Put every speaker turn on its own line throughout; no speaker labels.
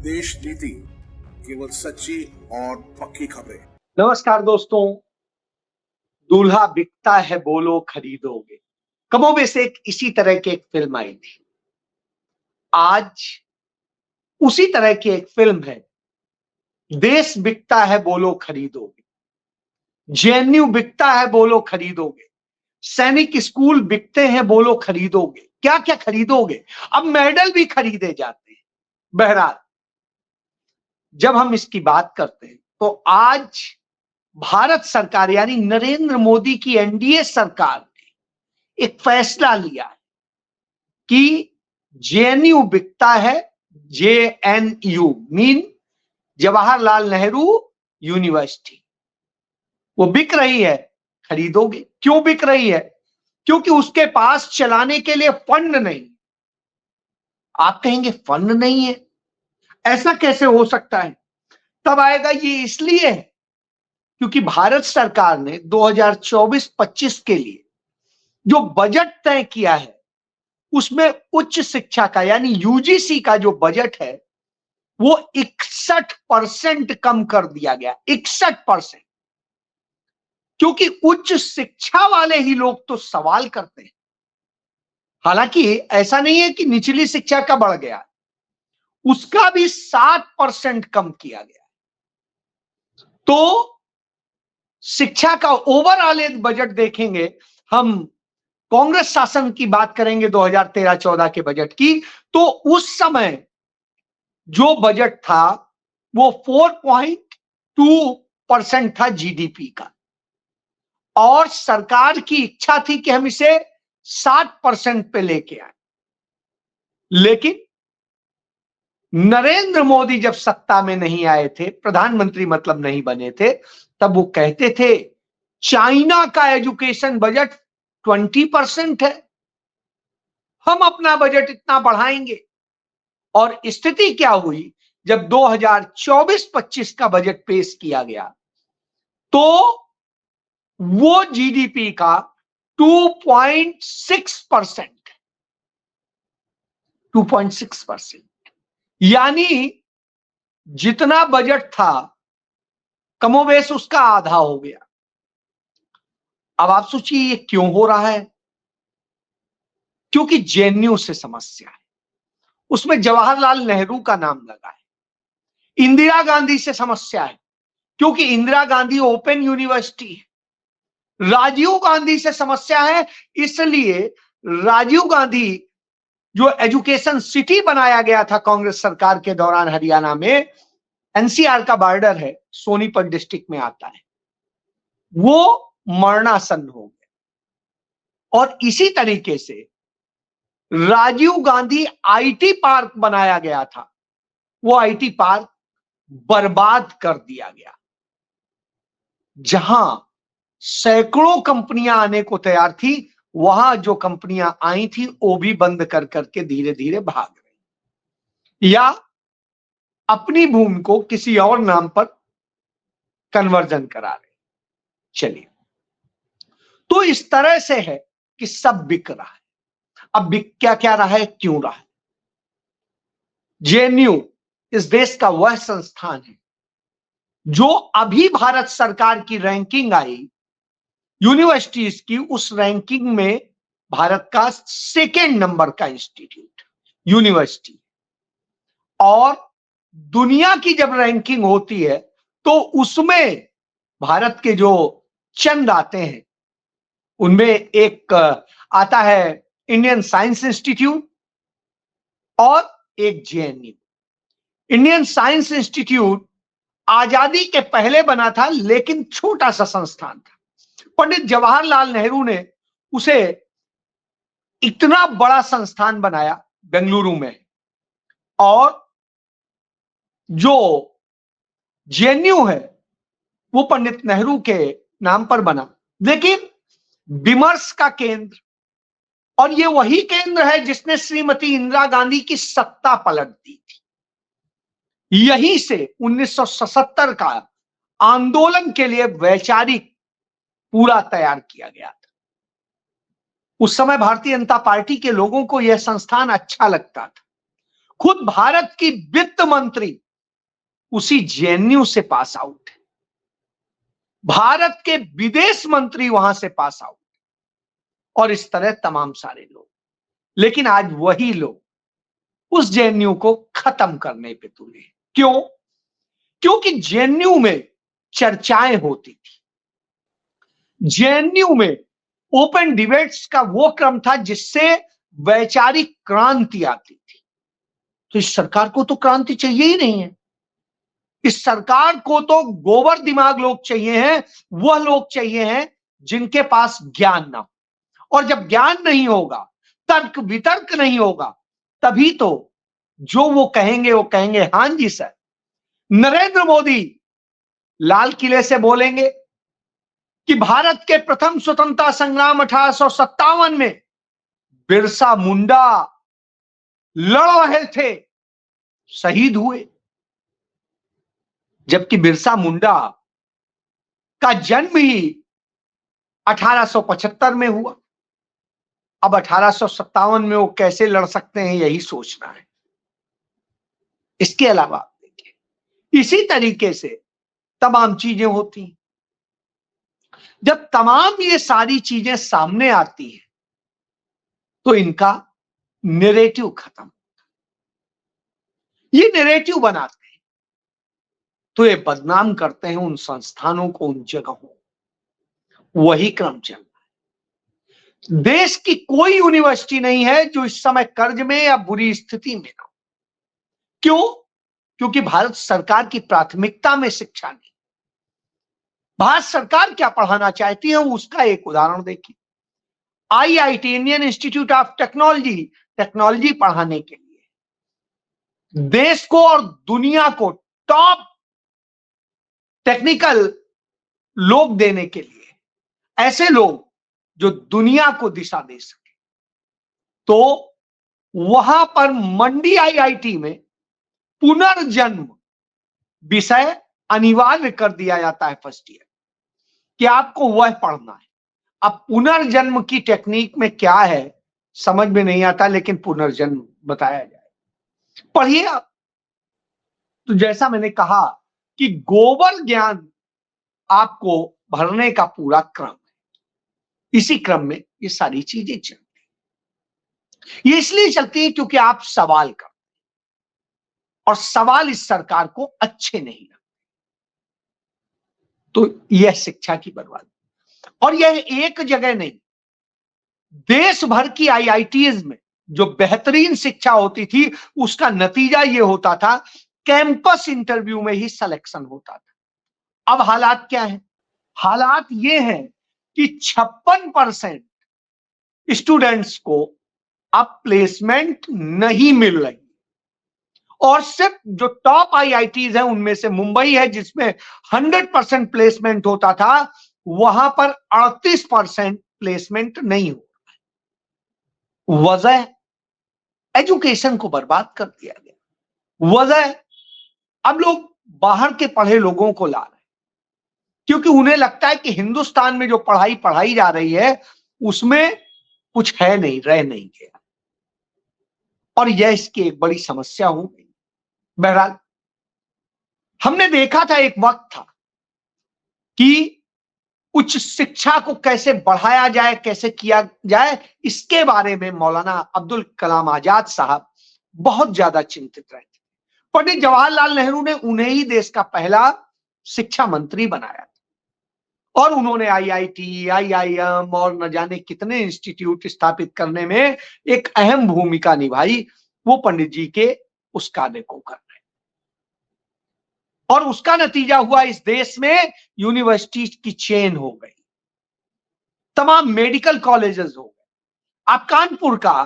देश नीति केवल सच्ची और पक्की खबरें।
नमस्कार दोस्तों, दूल्हा बिकता है बोलो खरीदोगे। कमोबेश एक इसी तरह की एक फिल्म आई थी। आज उसी तरह की एक फिल्म है, देश बिकता है बोलो खरीदोगे, जेएनयू बिकता है बोलो खरीदोगे, सैनिक स्कूल बिकते हैं बोलो खरीदोगे। क्या क्या खरीदोगे? अब मेडल भी खरीदे जाते हैं। बहरहाल, जब हम इसकी बात करते हैं तो आज भारत सरकार यानी नरेंद्र मोदी की एनडीए सरकार ने एक फैसला लिया है कि जेएनयू बिकता है। JNU mean Jawaharlal Nehru university, वो बिक रही है, खरीदोगे। क्यों बिक रही है? क्योंकि उसके पास चलाने के लिए फंड नहीं। आप कहेंगे फंड नहीं है, ऐसा कैसे हो सकता है? तब आएगा, ये इसलिए है क्योंकि भारत सरकार ने 2024-25 के लिए जो बजट तय किया है उसमें उच्च शिक्षा का यानी यूजीसी का जो बजट है वो 61% कम कर दिया गया। 61%। क्योंकि उच्च शिक्षा वाले ही लोग तो सवाल करते हैं। हालांकि ऐसा नहीं है कि निचली शिक्षा का बढ़ गया, उसका भी 7% कम किया गया। तो शिक्षा का ओवरऑल एक बजट देखेंगे हम, कांग्रेस शासन की बात करेंगे 2013-14 के बजट की, तो उस समय जो बजट था वो 4.2% था जीडीपी का, और सरकार की इच्छा थी कि हम इसे 7% पे लेके आए। लेकिन नरेंद्र मोदी जब सत्ता में नहीं आए थे, प्रधानमंत्री मतलब नहीं बने थे, तब वो कहते थे चाइना का एजुकेशन बजट 20% है, हम अपना बजट इतना बढ़ाएंगे। और स्थिति क्या हुई? जब 2024-25 का बजट पेश किया गया तो वो जीडीपी का 2.6%, 2.6%, यानी जितना बजट था कमोबेश उसका आधा हो गया। अब आप सोचिए ये क्यों हो रहा है? क्योंकि जेएनयू से समस्या है, उसमें जवाहरलाल नेहरू का नाम लगा है। इंदिरा गांधी से समस्या है क्योंकि इंदिरा गांधी ओपन यूनिवर्सिटी है। राजीव गांधी से समस्या है, इसलिए राजीव गांधी जो एजुकेशन सिटी बनाया गया था कांग्रेस सरकार के दौरान हरियाणा में, एनसीआर का बॉर्डर है, सोनीपत डिस्ट्रिक्ट में आता है, वो मरणासन हो गया। और इसी तरीके से राजीव गांधी आईटी पार्क बनाया गया था, वो आईटी पार्क बर्बाद कर दिया गया। जहां सैकड़ों कंपनियां आने को तैयार थी, वहां जो कंपनियां आई थी वो भी बंद कर करके धीरे धीरे भाग रही या अपनी भूमि को किसी और नाम पर कन्वर्जन करा रहे। चलिए, तो इस तरह से है कि सब बिक रहा है। अब बिक क्या क्या रहा है, क्यों रहा है? जेएनयू इस देश का वह संस्थान है जो अभी भारत सरकार की रैंकिंग आई यूनिवर्सिटीज की, उस रैंकिंग में भारत का सेकेंड नंबर का इंस्टीट्यूट यूनिवर्सिटी। और दुनिया की जब रैंकिंग होती है तो उसमें भारत के जो चंद आते हैं उनमें एक आता है इंडियन साइंस इंस्टीट्यूट और एक जेएनयू। इंडियन साइंस इंस्टीट्यूट आजादी के पहले बना था, लेकिन छोटा सा संस्थान था। पंडित जवाहरलाल नेहरू ने उसे इतना बड़ा संस्थान बनाया बेंगलुरु में, और जो जेएनयू है वो पंडित नेहरू के नाम पर बना, लेकिन विमर्श का केंद्र, और ये वही केंद्र है जिसने श्रीमती इंदिरा गांधी की सत्ता पलट दी थी। यहीं से 1977 का आंदोलन के लिए वैचारिक पूरा तैयार किया गया था। उस समय भारतीय जनता पार्टी के लोगों को यह संस्थान अच्छा लगता था, खुद भारत की वित्त मंत्री उसी जेएनयू से पास आउट है, भारत के विदेश मंत्री वहां से पास आउट, और इस तरह तमाम सारे लोग। लेकिन आज वही लोग उस जेएनयू को खत्म करने पे तुले। क्यों? क्योंकि जेएनयू में चर्चाएं होती थी, जेएनयू में ओपन डिबेट्स का वो क्रम था जिससे वैचारिक क्रांति आती थी। तो इस सरकार को तो क्रांति चाहिए ही नहीं है, इस सरकार को तो गोबर दिमाग लोग चाहिए हैं, वह लोग चाहिए हैं जिनके पास ज्ञान ना हो। और जब ज्ञान नहीं होगा, तर्क वितर्क नहीं होगा, तभी तो जो वो कहेंगे हां जी सर। नरेंद्र मोदी लाल किले से बोलेंगे कि भारत के प्रथम स्वतंत्रता संग्राम 1857 में बिरसा मुंडा लड़ रहे थे, शहीद हुए, जबकि बिरसा मुंडा का जन्म ही 1875 में हुआ। अब 1857 में वो कैसे लड़ सकते हैं, यही सोचना है। इसके अलावा देखिए, इसी तरीके से तमाम चीजें होती हैं। जब तमाम ये सारी चीजें सामने आती हैं तो इनका नैरेटिव खत्म, ये नैरेटिव बनाते हैं तो ये बदनाम करते हैं उन संस्थानों को, उन जगहों। वही क्रम चल रहा है। देश की कोई यूनिवर्सिटी नहीं है जो इस समय कर्ज में या बुरी स्थिति में ना हो। क्यों? क्योंकि भारत सरकार की प्राथमिकता में शिक्षा नहीं। भारत सरकार क्या पढ़ाना चाहती है उसका एक उदाहरण देखिए। IIT, Indian institute of technology, technology पढ़ाने के लिए देश को और दुनिया को टॉप टेक्निकल लोग देने के लिए, ऐसे लोग जो दुनिया को दिशा दे सके, तो वहां पर मंडी आईआईटी में पुनर्जन्म विषय अनिवार्य कर दिया जाता है फर्स्ट ईयर कि आपको वह पढ़ना है। अब पुनर्जन्म की टेक्निक में क्या है समझ में नहीं आता, लेकिन पुनर्जन्म बताया जाए, पढ़िए आप। तो जैसा मैंने कहा कि गोबर ज्ञान आपको भरने का पूरा क्रम है, इसी क्रम में ये सारी चीजें चलती हैं। ये इसलिए चलती है क्योंकि आप सवाल करते हैं और सवाल इस सरकार को अच्छे नहीं लगते। तो यह शिक्षा की बर्बादी, और यह एक जगह नहीं, देश भर की आईआईटीज में जो बेहतरीन शिक्षा होती थी उसका नतीजा यह होता था कैंपस इंटरव्यू में ही सिलेक्शन होता था। अब हालात क्या है? हालात ये हैं कि 56% स्टूडेंट्स को अब प्लेसमेंट नहीं मिल रही, और सिर्फ जो टॉप आईआईटीज हैं उनमें से मुंबई है जिसमें 100% प्लेसमेंट होता था, वहां पर 38% प्लेसमेंट नहीं हो रहा है। वजह एजुकेशन को बर्बाद कर दिया गया। वजह अब लोग बाहर के पढ़े लोगों को ला रहे हैं क्योंकि उन्हें लगता है कि हिंदुस्तान में जो पढ़ाई पढ़ाई जा रही है उसमें कुछ है नहीं, रह नहीं गया, और यह इसकी एक बड़ी समस्या हो गई। बहरहाल हमने देखा था, एक वक्त था कि उच्च शिक्षा को कैसे बढ़ाया जाए, कैसे किया जाए, इसके बारे में मौलाना अब्दुल कलाम आजाद साहब बहुत ज्यादा चिंतित रहते। पंडित जवाहरलाल नेहरू ने उन्हें ही देश का पहला शिक्षा मंत्री बनाया था और उन्होंने आईआईटी, आईआईएम और न जाने कितने इंस्टीट्यूट स्थापित करने में एक अहम भूमिका निभाई। वो पंडित जी के उस कार्य को कर रहे, और उसका नतीजा हुआ इस देश में यूनिवर्सिटी की चेन हो गई, तमाम मेडिकल कॉलेजेस हो गए। आप कानपुर का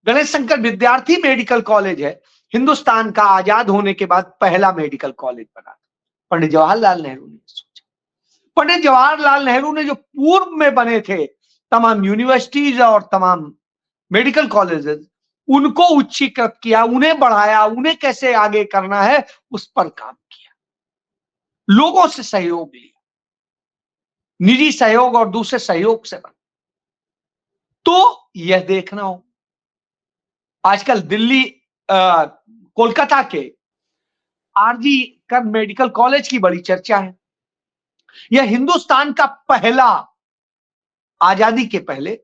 गणेश शंकर विद्यार्थी मेडिकल कॉलेज है, हिंदुस्तान का आजाद होने के बाद पहला मेडिकल कॉलेज बना, पंडित जवाहरलाल नेहरू ने सोचा। पंडित जवाहरलाल नेहरू ने जो पूर्व में बने थे तमाम यूनिवर्सिटीज और तमाम मेडिकल कॉलेजेस, उनको उच्चीकृत किया, उन्हें बढ़ाया, उन्हें कैसे आगे करना है उस पर काम किया, लोगों से सहयोग लिया, निजी सहयोग और दूसरे सहयोग से बना। तो यह देखना हो, आजकल दिल्ली कोलकाता के आरजी कर मेडिकल कॉलेज की बड़ी चर्चा है। यह हिंदुस्तान का पहला, आजादी के पहले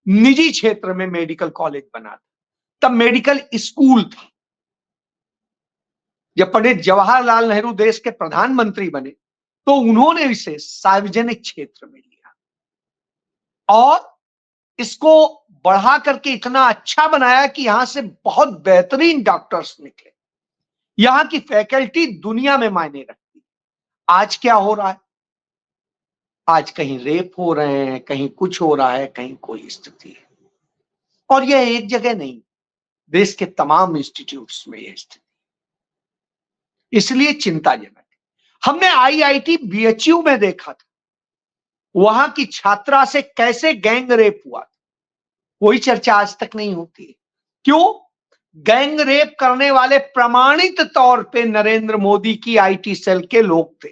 निजी क्षेत्र में मेडिकल कॉलेज बना था। तब मेडिकल स्कूल था। जब पंडित जवाहरलाल नेहरू देश के प्रधानमंत्री बने तो उन्होंने इसे सार्वजनिक क्षेत्र में लिया और इसको बढ़ा करके इतना अच्छा बनाया कि यहां से बहुत बेहतरीन डॉक्टर्स निकले। यहां की फैकल्टी दुनिया में मायने रखती है। आज क्या हो रहा है? आज कहीं रेप हो रहे हैं, कहीं कुछ हो रहा है, कहीं कोई स्थिति है। और यह एक जगह नहीं, देश के तमाम इंस्टीट्यूट्स में यह स्थिति, इसलिए चिंताजनक है। हमने आईआईटी बीएचयू में देखा था, वहां की छात्रा से कैसे गैंग रेप हुआ, कोई चर्चा आज तक नहीं होती है। क्यों? गैंग रेप करने वाले प्रमाणित तौर पे नरेंद्र मोदी की आईटी सेल के लोग थे,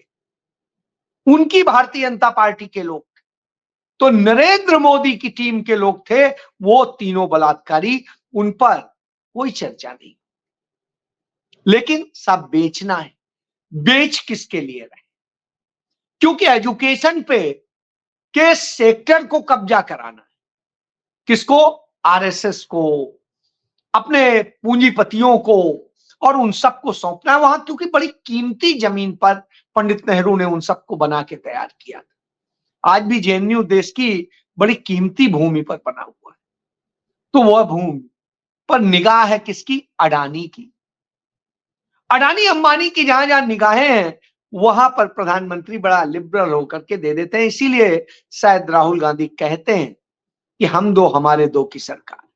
उनकी भारतीय जनता पार्टी के लोग थे। तो नरेंद्र मोदी की टीम के लोग थे वो तीनों बलात्कारी, उन पर कोई चर्चा नहीं। लेकिन सब बेचना है। बेच किसके लिए रहे? क्योंकि एजुकेशन पे के सेक्टर को कब्जा कराना है। किसको? आरएसएस को, अपने पूंजीपतियों को, और उन सबको सौंपना है वहां, क्योंकि बड़ी कीमती जमीन पर पंडित नेहरू ने उन सबको बना के तैयार किया था। आज भी जेएनयू देश की बड़ी कीमती भूमि पर बना हुआ है। तो वह भूमि पर निगाह है किसकी? अडानी की। अडानी अंबानी की जहां जहां निगाहें हैं वहां पर प्रधानमंत्री बड़ा लिबरल होकर के दे देते हैं। इसीलिए शायद राहुल गांधी कहते हैं कि हम दो हमारे दो की सरकार,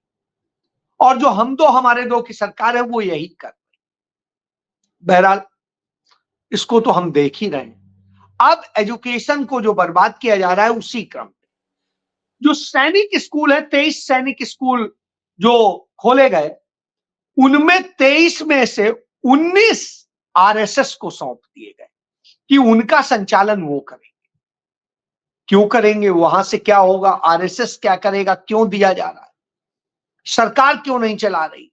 और जो हम दो हमारे दो की सरकार है वो यही कर रही। बहरहाल इसको तो हम देख ही रहे हैं। अब एजुकेशन को जो बर्बाद किया जा रहा है, उसी क्रम में जो सैनिक स्कूल है, 23 सैनिक स्कूल जो खोले गए, उनमें 23 में से 19 आरएसएस को सौंप दिए गए कि उनका संचालन वो करेंगे। क्यों करेंगे? वहां से क्या होगा? आरएसएस क्या करेगा? क्यों दिया जा रहा है? सरकार क्यों नहीं चला रही?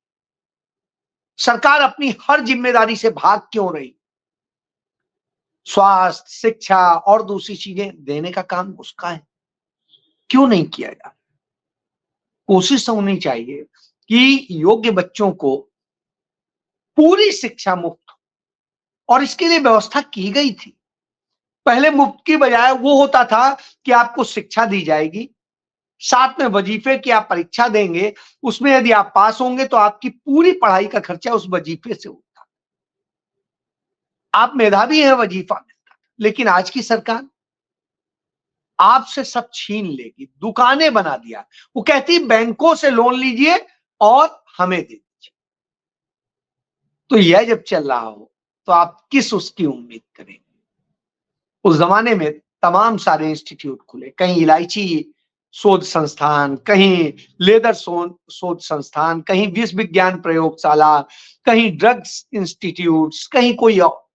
सरकार अपनी हर जिम्मेदारी से भाग क्यों रही? स्वास्थ्य, शिक्षा और दूसरी चीजें देने का काम उसका है, क्यों नहीं किया जा रहा? कोशिश होनी चाहिए कि योग्य बच्चों को पूरी शिक्षा मुफ्त, और इसके लिए व्यवस्था की गई थी। पहले मुफ्त की बजाय वो होता था कि आपको शिक्षा दी जाएगी, साथ में वजीफे की आप परीक्षा देंगे, उसमें यदि आप पास होंगे तो आपकी पूरी पढ़ाई का खर्चा उस वजीफे से होता। आप मेधावी हैं, वजीफा मिलता। लेकिन आज की सरकार आपसे सब छीन लेगी, दुकानें बना दिया। वो कहती बैंकों से लोन लीजिए और हमें दे दीजिए। तो यह जब चल रहा हो तो आप किस उसकी उम्मीद करेंगे? उस जमाने में तमाम सारे इंस्टीट्यूट खुले, कहीं इलायची शोध संस्थान, कहीं लेदर शोध संस्थान, कहीं विश्व विज्ञान प्रयोगशाला, कहीं ड्रग्स इंस्टीट्यूट्स, कहीं कोई और।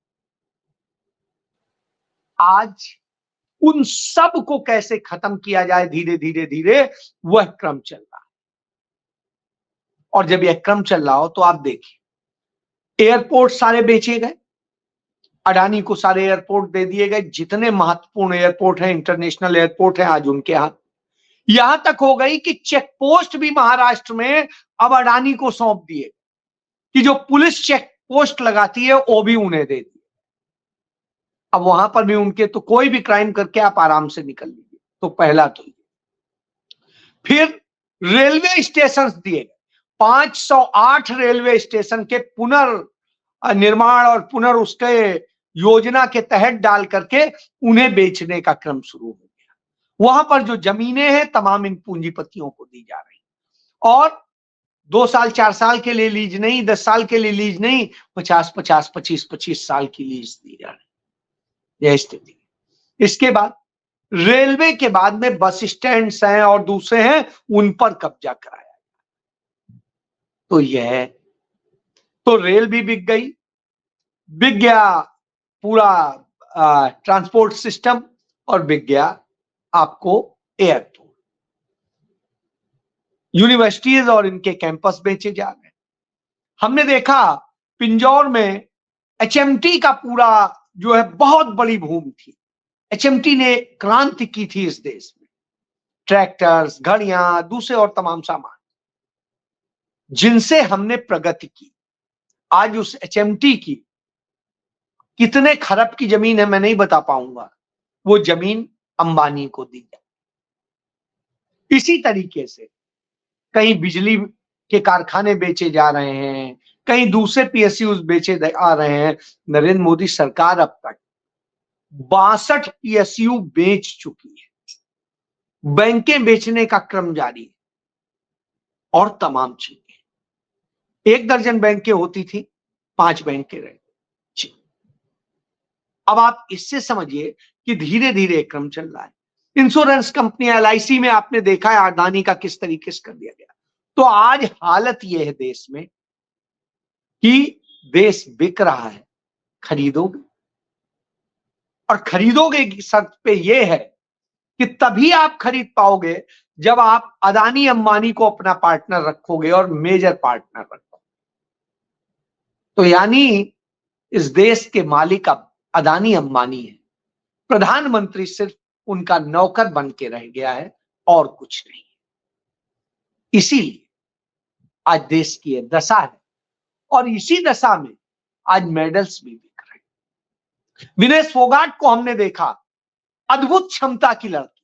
आज उन सब को कैसे खत्म किया जाए, धीरे धीरे धीरे वह क्रम चल रहा है। और जब यह क्रम चल रहा हो तो आप देखिए, एयरपोर्ट सारे बेचे गए, अडानी को सारे एयरपोर्ट दे दिए गए। जितने महत्वपूर्ण एयरपोर्ट हैं, इंटरनेशनल एयरपोर्ट हैं, आज उनके हाथ। यहां तक हो गई कि चेक पोस्ट भी महाराष्ट्र में अब अडानी को सौंप दिए, कि जो पुलिस चेक पोस्ट लगाती है वो भी उन्हें दे दी। अब वहां पर भी उनके, तो कोई भी क्राइम करके आप आराम से निकल लीजिए। तो पहला तो फिर रेलवे स्टेशन दिए गए, 508 रेलवे स्टेशन के पुनर्निर्माण और उसके योजना के तहत डाल करके उन्हें बेचने का क्रम शुरू हो गया। वहां पर जो जमीनें हैं तमाम इन पूंजीपतियों को दी जा रही, और 2 साल 4 साल के लिए लीज नहीं, 10 साल के लिए लीज नहीं, 50-50, 25-25 साल की लीज दी जा रही। यह स्थिति। इसके बाद रेलवे के बाद में बस स्टैंड हैं और दूसरे हैं, उन पर कब्जा कराया। तो यह तो रेल भी बिक गई, बिक गया पूरा ट्रांसपोर्ट सिस्टम, और बिक गया आपको एयरपोर्ट। यूनिवर्सिटीज और इनके कैंपस बेचे जा रहे हैं। हमने देखा पिंजौर में एचएमटी का पूरा जो है बहुत बड़ी भूमि थी। एचएमटी ने क्रांति की थी इस देश में। ट्रैक्टर्स, घड़ियां, दूसरे और तमाम सामान जिनसे हमने प्रगति की। आज उस एचएमटी की कितने खरब की जमीन है मैं नहीं बता पाऊंगा, वो जमीन अंबानी को दी जाए। इसी तरीके से कहीं बिजली के कारखाने बेचे जा रहे हैं, कहीं दूसरे पीएसयूज बेचे आ रहे हैं। नरेंद्र मोदी सरकार अब तक 62 पीएसयू बेच चुकी है। बैंकें बेचने का क्रम जारी है और तमाम चीजें। 1 दर्जन बैंकें होती थी, 5 बैंकें रह गई। अब आप इससे समझिए कि धीरे धीरे क्रम चल रहा है। इंश्योरेंस कंपनी एलआईसी में आपने देखा है अडानी का किस तरीके से कर दिया गया। तो आज हालत यह है देश में कि देश बिक रहा है, खरीदोगे, और खरीदोगे की शर्त पे यह है कि तभी आप खरीद पाओगे जब आप अडानी अंबानी को अपना पार्टनर रखोगे और मेजर पार्टनर रखोगे। तो यानी इस देश के मालिक अब अडानी अंबानी है, प्रधानमंत्री सिर्फ उनका नौकर बन के रह गया है और कुछ नहीं। इसीलिए आज देश की यह दशा है और इसी दशा में आज मेडल्स भी बिक रहे हैं। विनेश फोगाट को हमने देखा, अद्भुत क्षमता की लड़की,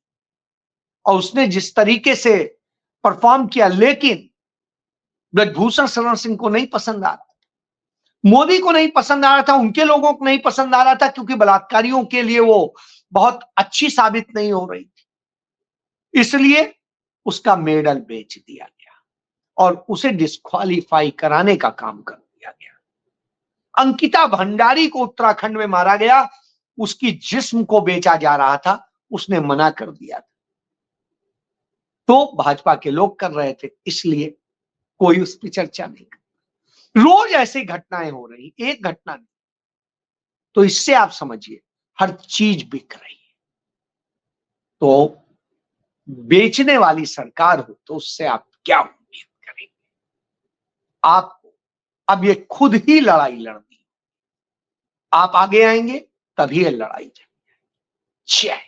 और उसने जिस तरीके से परफॉर्म किया, लेकिन ब्रजभूषण शरण सिंह को नहीं पसंद आ रहा, मोदी को नहीं पसंद आ रहा था, उनके लोगों को नहीं पसंद आ रहा था, क्योंकि बलात्कारियों के लिए वो बहुत अच्छी साबित नहीं हो रही थी। इसलिए उसका मेडल बेच दिया गया और उसे डिस्क्वालीफाई कराने का काम कर दिया गया। अंकिता भंडारी को उत्तराखंड में मारा गया, उसकी जिस्म को बेचा जा रहा था, उसने मना कर दिया था। तो भाजपा के लोग कर रहे थे, इसलिए कोई उस पर चर्चा नहीं कर। रोज ऐसी घटनाएं हो रही, एक घटना नहीं। तो इससे आप समझिए हर चीज बिक रही है। तो बेचने वाली सरकार हो तो उससे आप क्या उम्मीद करेंगे? आपको अब ये खुद ही लड़ाई लड़नी, आप आगे आएंगे तभी ये लड़ाई जय।